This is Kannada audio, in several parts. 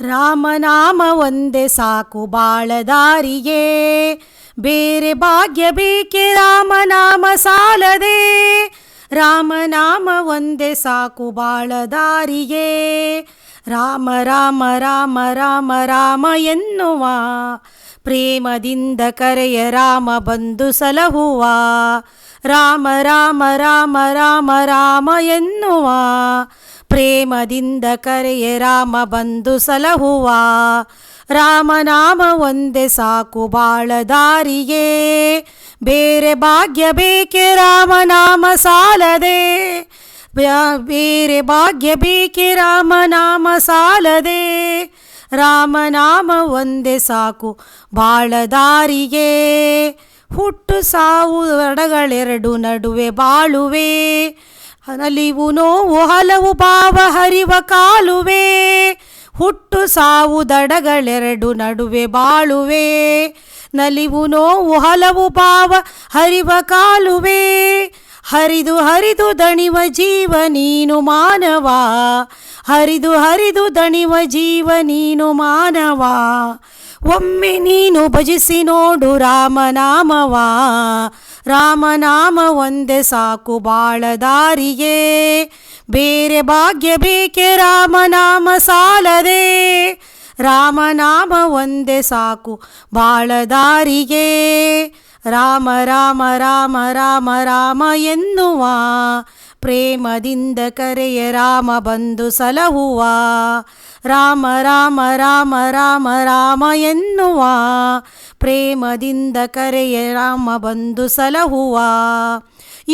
ರಾಮನಾಮ ಒಂದೇ ಸಾಕು ಬಾಳದಾರಿಗೆ, ಬೇರೆ ಭಾಗ್ಯ ಬೇಕೆ ರಾಮನಾಮ ಸಾಲದೆ. ರಾಮನಾಮ ಒಂದೇ ಸಾಕು ಬಾಳದಾರಿಗೆ, ರಾಮ ರಾಮ ರಾಮ ರಾಮ ರಾಮ ಎನ್ನುವ, ಪ್ರೇಮದಿಂದ ಕರೆಯ ರಾಮ ಬಂದು ಸಲಹುವ. ರಾಮ ರಾಮ ರಾಮ ರಾಮ ರಾಮ ಎನ್ನುವ, ಪ್ರೇಮದಿಂದ ಕರೆಯ ರಾಮ ಬಂದು ಸಲಹುವ. ರಾಮನಾಮ ಒಂದೇ ಸಾಕು ಬಾಳದಾರಿಗೆ, ಬೇರೆ ಭಾಗ್ಯ ಬೇಕೆ ರಾಮನಾಮ ಸಾಲದೆ. ಬೇರೆ ಭಾಗ್ಯ ಬೇಕೆ ರಾಮನಾಮ ಸಾಲದೆ. ರಾಮನಾಮ ಒಂದೇ ಸಾಕು ಬಾಳದಾರಿಗೆ, ಹುಟ್ಟು ಸಾವು ಎಡಗಳೆರಡು ನಡುವೆ ಬಾಳುವೆ. ನಲಿವು ನೋವು ಹಲವು ಭಾವ ಹರಿವ ಕಾಲುವೆ, ಹುಟ್ಟು ಸಾವು ದಡಗಳೆರಡು ನಡುವೆ ಬಾಳುವೆ. ನಲಿವು ನೋವು ಹಲವು ಭಾವ ಹರಿವ ಕಾಲುವೆ, ಹರಿದು ಹರಿದು ದಣಿವ ಜೀವ ನೀನು ಮಾನವ. ಹರಿದು ಹರಿದು ದಣಿವ ಜೀವ ನೀನು ಮಾನವ, ಒಮ್ಮೆ ನೀನು ಭಜಿಸಿ ನೋಡು ರಾಮನಾಮವ. ರಾಮನಾಮ ಒಂದೇ ಸಾಕು ಬಾಳದಾರಿಗೆ, ಬೇರೆ ಭಾಗ್ಯ ಬೇಕೆ ರಾಮನಾಮ ಸಾಲದೆ. ರಾಮನಾಮ ಒಂದೇ ಸಾಕು ಬಾಳದಾರಿಗೆ, ರಾಮ ರಾಮ ರಾಮ ರಾಮ ರಾಮ ಎನ್ನುವ, ಪ್ರೇಮದಿಂದ ಕರೆಯ ರಾಮ ಬಂದು ಸಲಹುವ. ರಾಮ ರಾಮ ರಾಮ ರಾಮ ರಾಮ ಎನ್ನುವ, ಪ್ರೇಮದಿಂದ ಕರೆಯ ರಾಮ ಬಂದು ಸಲಹುವ.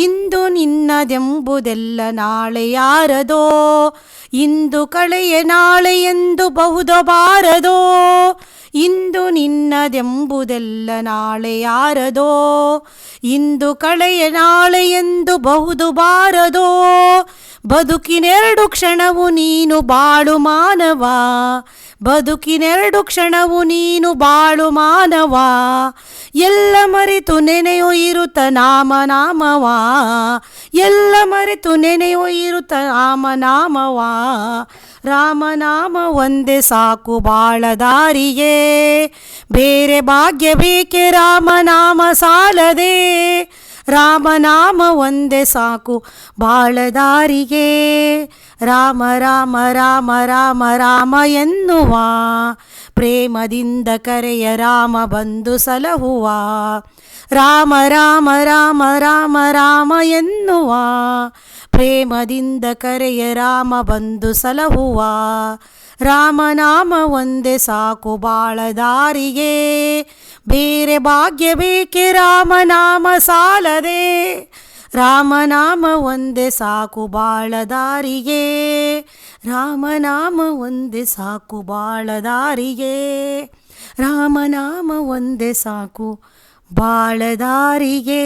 ಇಂದು ನಿನ್ನದೆಂಬುದೆಲ್ಲ ನಾಳೆ ಯಾರದೋ, ಇಂದು ಕಳೆಯ ನಾಳೆ ಎಂದು ಬಹುದು ಬಾರದೋ. ಇಂದು ನಿನ್ನದೆಂಬುದೆಲ್ಲ ನಾಳೆ ಯಾರದೋ, ಇಂದು ಕಳೆಯ ನಾಳೆ ಎಂದು ಬಹುದು ಬಾರದೋ. ಬದುಕಿನೆರಡು ಕ್ಷಣವು ನೀನು ಬಾಳು ಮಾನವ, ಬದುಕಿನೆರಡು ಕ್ಷಣವು ನೀನು ಬಾಳು ಮಾನವ. ಎಲ್ಲ ಮರೆತು ನೆನೆಯೋ ಇರುತ್ತ ನಾಮನಾಮವ, ಎಲ್ಲ ಮರೆತು ನೆನೆಯೋ ಇರುತ್ತ ನಾಮನಾಮವ. ರಾಮನಾಮ ಒಂದೇ ಸಾಕು ಬಾಳದಾರಿಗೆ, ಬೇರೆ ಭಾಗ್ಯ ಬೇಕೆ ರಾಮನಾಮ ಸಾಲದೆ. ರಾಮನಾಮ ಒಂದೇ ಸಾಕು ಬಾಳದಾರಿಗೆ, ರಾಮ ರಾಮ ರಾಮ ರಾಮ ರಾಮ ಎನ್ನುವ, ಪ್ರೇಮದಿಂದ ಕರೆಯ ರಾಮ ಬಂದು ಸಲಹುವ. ರಾಮ ರಾಮ ರಾಮ ರಾಮ ರಾಮ ಎನ್ನುವ, ಪ್ರೇಮದಿಂದ ಕರೆಯ ರಾಮ ಬಂದು ಸಲಹುವ. ರಾಮನಾಮ ಒಂದೇ ಸಾಕು ಬಾಳದಾರಿಗೆ, ಬೇರೆ ಭಾಗ್ಯ ಬೇಕೆ ರಾಮನಾಮ ಸಾಲದೆ. ರಾಮನಾಮ ಒಂದೇ ಸಾಕು ಬಾಳದಾರಿಗೆ, ರಾಮನಾಮ ಒಂದೇ ಸಾಕು ಬಾಳದಾರಿಗೆ, ರಾಮನಾಮ ಒಂದೇ ಸಾಕು ಬಾಳದಾರಿಗೆ.